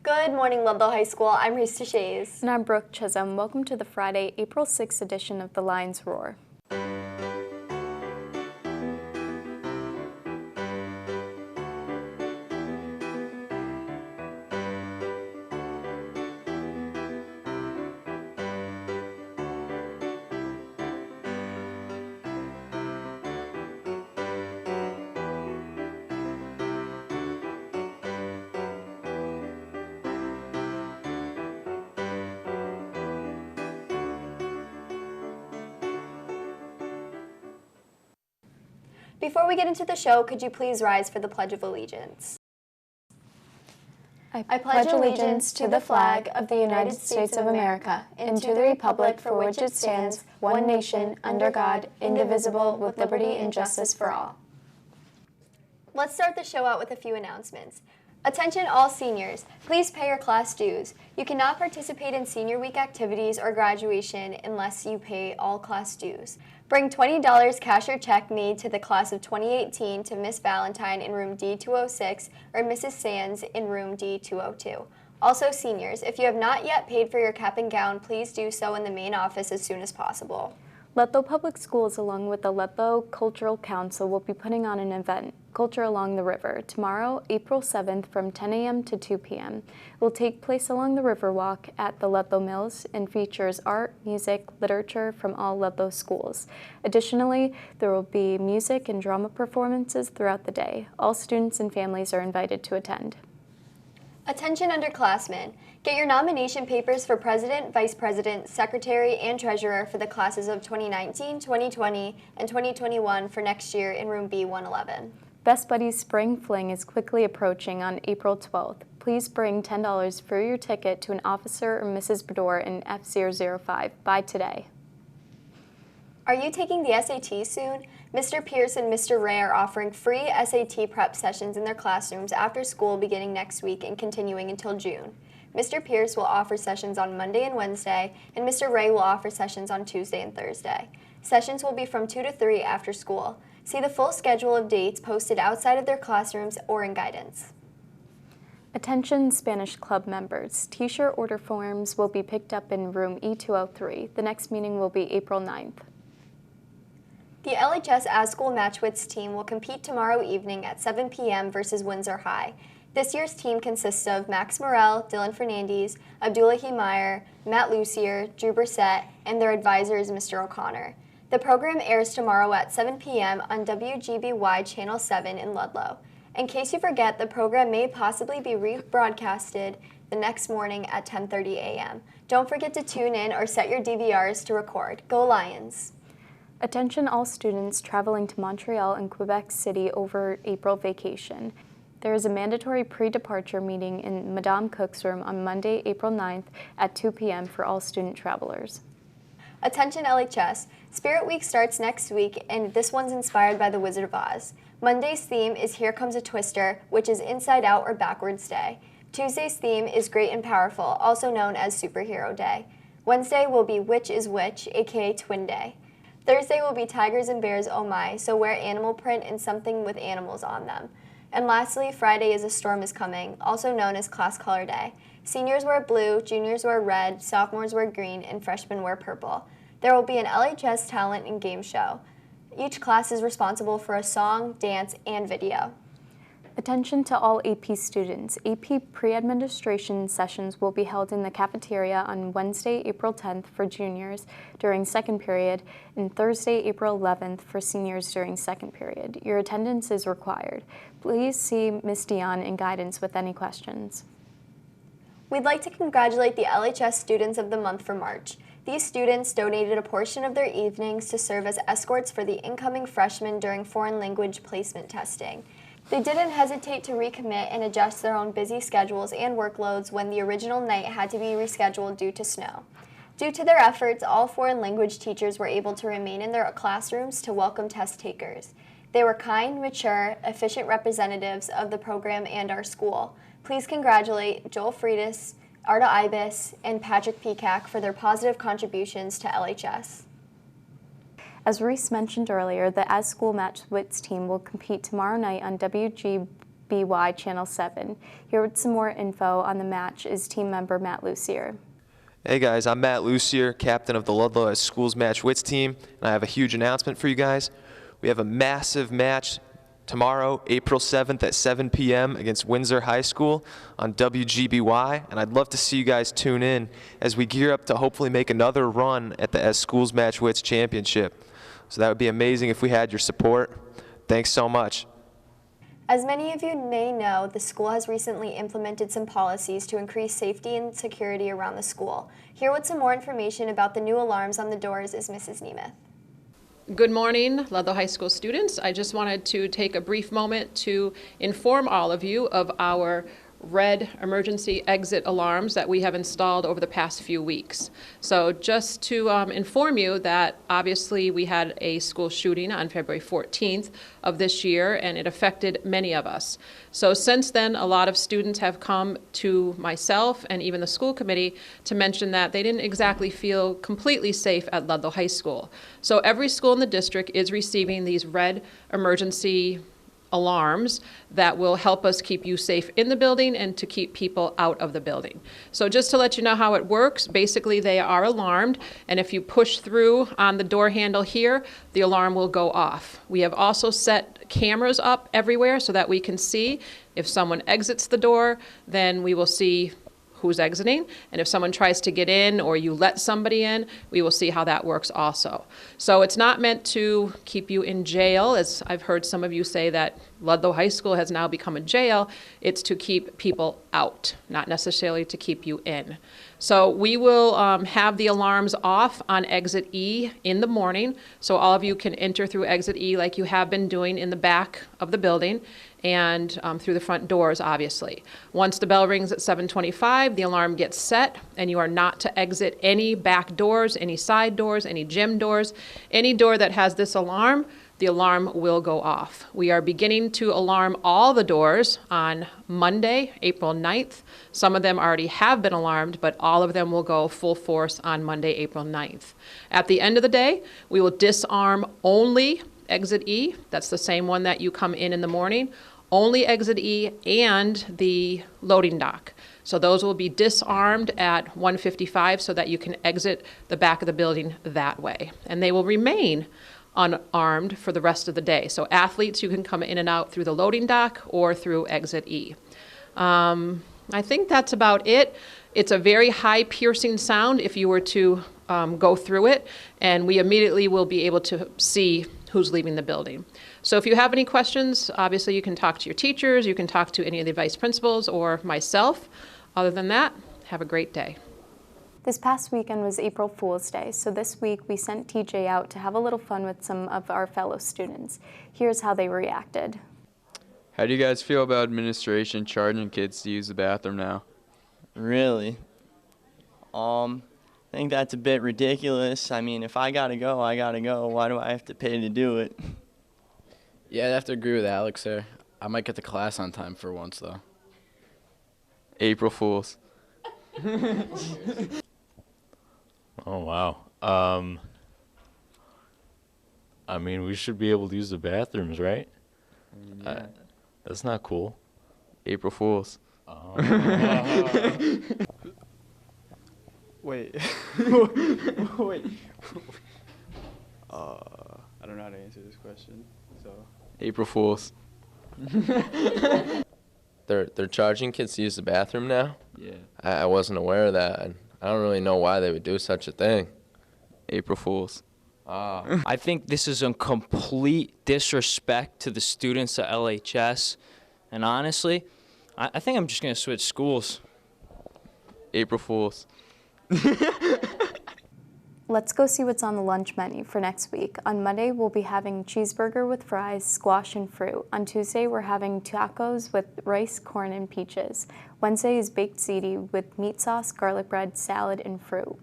Good morning, Ludlow High School. I'm Reese Deshays. And I'm Brooke Chisholm. Welcome to the Friday, April 6th edition of the Lions Roar. Before we get into the show, could you please rise for the Pledge of Allegiance? I pledge allegiance to the flag of the United States of America and to the republic for which it stands, one nation, under God, indivisible, with liberty and justice for all. Let's start the show out with a few announcements. Attention all seniors, please pay your class dues. You cannot participate in senior week activities or graduation unless you pay all class dues. Bring $20 cash or check made to the class of 2018 to Miss Valentine in room D206 or Mrs. Sands in room D202. Also seniors, if you have not yet paid for your cap and gown, please do so in the main office as soon as possible. Ludlow Public Schools, along with the Ludlow Cultural Council, will be putting on an event, Culture Along the River, tomorrow, April 7th from 10 a.m. to 2 p.m. It will take place along the Riverwalk at the Ludlow Mills and features art, music, literature from all Ludlow schools. Additionally, there will be music and drama performances throughout the day. All students and families are invited to attend. Attention underclassmen. Get your nomination papers for President, Vice President, Secretary, and Treasurer for the classes of 2019, 2020, and 2021 for next year in room B111. Best Buddies Spring Fling is quickly approaching on April 12th. Please bring $10 for your ticket to an officer or Mrs. Bedore in F005 by today. Are you taking the SAT soon? Mr. Pierce and Mr. Ray are offering free SAT prep sessions in their classrooms after school beginning next week and continuing until June. Mr. Pierce will offer sessions on Monday and Wednesday, and Mr. Ray will offer sessions on Tuesday and Thursday. Sessions will be from 2 to 3 after school. See the full schedule of dates posted outside of their classrooms or in guidance. Attention Spanish Club members. T-shirt order forms will be picked up in room E203. The next meeting will be April 9th. The LHS ASCOOL Matchwits team will compete tomorrow evening at 7 p.m. versus Windsor High. This year's team consists of Max Morel, Dylan Fernandez, Abdullahi Meyer, Matt Lucier, Drew Brissett, and their advisor is Mr. O'Connor. The program airs tomorrow at 7 p.m. on WGBY Channel 7 in Ludlow. In case you forget, the program may possibly be rebroadcasted the next morning at 10:30 a.m. Don't forget to tune in or set your DVRs to record. Go Lions! Attention all students traveling to Montreal and Quebec City over April vacation. There is a mandatory pre-departure meeting in Madame Cook's room on Monday, April 9th at 2 p.m. for all student travelers. Attention LHS, Spirit Week starts next week and this one's inspired by The Wizard of Oz. Monday's theme is Here Comes a Twister, which is Inside Out or Backwards Day. Tuesday's theme is Great and Powerful, also known as Superhero Day. Wednesday will be Which is Which, aka Twin Day. Thursday will be Tigers and Bears Oh My, so wear animal print and something with animals on them. And lastly, Friday is A Storm is Coming, also known as Class Color Day. Seniors wear blue, juniors wear red, sophomores wear green, and freshmen wear purple. There will be an LHS talent and game show. Each class is responsible for a song, dance, and video. Attention to all AP students. AP pre-administration sessions will be held in the cafeteria on Wednesday, April 10th for juniors during second period and Thursday, April 11th for seniors during second period. Your attendance is required. Please see Ms. Dion in guidance with any questions. We'd like to congratulate the LHS Students of the Month for March. These students donated a portion of their evenings to serve as escorts for the incoming freshmen during foreign language placement testing. They didn't hesitate to recommit and adjust their own busy schedules and workloads when the original night had to be rescheduled due to snow. Due to their efforts, all foreign language teachers were able to remain in their classrooms to welcome test takers. They were kind, mature, efficient representatives of the program and our school. Please congratulate Joel Friedis, Arda Ibis, and Patrick Peacock for their positive contributions to LHS. As Reese mentioned earlier, the ASCOOL Matchwits team will compete tomorrow night on WGBY WGBY Channel 7. Here with some more info on the match is team member Matt Lucier. Hey guys, I'm Matt Lucier, captain of the Ludlow Schools Match Wits team, and I have a huge announcement for you guys. We have a massive match tomorrow, April 7th at 7 p.m. against Windsor High School on WGBY, and I'd love to see you guys tune in as we gear up to hopefully make another run at the Schools Match Wits Championship. So that would be amazing if we had your support. Thanks so much. As many of you may know, the school has recently implemented some policies to increase safety and security around the school. Here with some more information about the new alarms on the doors is Mrs. Nemeth. Good morning, Ludlow High School students. I just wanted to take a brief moment to inform all of you of our red emergency exit alarms that we have installed over the past few weeks. So just to inform you that obviously we had a school shooting on February 14th of this year, and it affected many of us. So since then, a lot of students have come to myself and even the school committee to mention that they didn't exactly feel completely safe at Ludlow High School. So every school in the district is receiving these red emergency alarms that will help us keep you safe in the building and to keep people out of the building. So just to let you know how it works, basically they are alarmed, and if you push through on the door handle here, the alarm will go off. We have also set cameras up everywhere so that we can see if someone exits the door, then we will see who's exiting, and if someone tries to get in or you let somebody in, we will see how that works also. So it's not meant to keep you in jail, as I've heard some of you say that Ludlow High School has now become a jail. It's to keep people out, not necessarily to keep you in. So we will have the alarms off on exit E in the morning, so all of you can enter through exit E like you have been doing in the back of the building, and through the front doors, obviously. Once the bell rings at 7:25, the alarm gets set, and you are not to exit any back doors, any side doors, any gym doors. Any door that has this alarm, the alarm will go off. We are beginning to alarm all the doors on Monday, April 9th. Some of them already have been alarmed, but all of them will go full force on Monday, April 9th. At the end of the day, we will disarm only exit E. That's the same one that you come in the morning. Only exit E and the loading dock. So those will be disarmed at 1:55 so that you can exit the back of the building that way. And they will remain unarmed for the rest of the day. So athletes, you can come in and out through the loading dock or through exit E. I think that's about it. It's a very high piercing sound if you were to go through it, and we immediately will be able to see who's leaving the building. So if you have any questions, obviously you can talk to your teachers, you can talk to any of the vice principals or myself. Other than that, have a great day. This past weekend was April Fool's Day, so this week we sent TJ out to have a little fun with some of our fellow students. Here's how they reacted. How do you guys feel about administration charging kids to use the bathroom now? Really? I think that's a bit ridiculous. I mean, if I gotta go, I gotta go. Why do I have to pay to do it? Yeah, I'd have to agree with Alex there. I might get to class on time for once, though. April Fools. Oh, wow. I mean, we should be able to use the bathrooms, right? Yeah. That's not cool. April Fools. Oh. Wait. Wait. I don't know how to answer this question, so. April Fools. They're charging kids to use the bathroom now? Yeah. I wasn't aware of that. And I don't really know why they would do such a thing. April Fools. I think this is a complete disrespect to the students at LHS. And honestly, I think I'm just going to switch schools. April Fools. Let's go see what's on the lunch menu for next week. On Monday, we'll be having cheeseburger with fries, squash, and fruit. On Tuesday, we're having tacos with rice, corn, and peaches. Wednesday is baked ziti with meat sauce, garlic bread, salad, and fruit.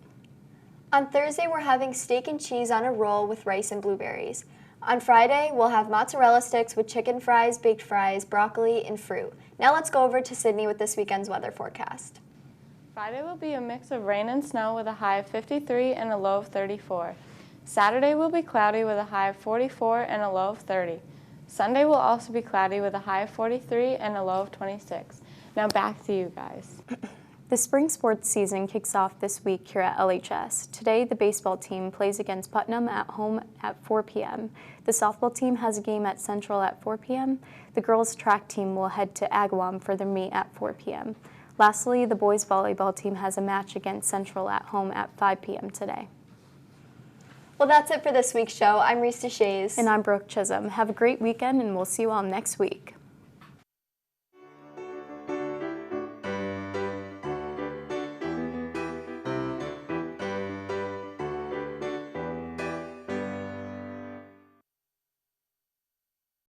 On Thursday, we're having steak and cheese on a roll with rice and blueberries. On Friday, we'll have mozzarella sticks with chicken fries, baked fries, broccoli, and fruit. Now let's go over to Sydney with this weekend's weather forecast. Friday will be a mix of rain and snow with a high of 53 and a low of 34. Saturday will be cloudy with a high of 44 and a low of 30. Sunday will also be cloudy with a high of 43 and a low of 26. Now back to you guys. The spring sports season kicks off this week here at LHS. Today, the baseball team plays against Putnam at home at 4 p.m. The softball team has a game at Central at 4 p.m. The girls' track team will head to Agawam for their meet at 4 p.m. Lastly, the boys' volleyball team has a match against Central at home at 5 p.m. today. Well, that's it for this week's show. I'm Reese Shays. And I'm Brooke Chisholm. Have a great weekend, and we'll see you all next week.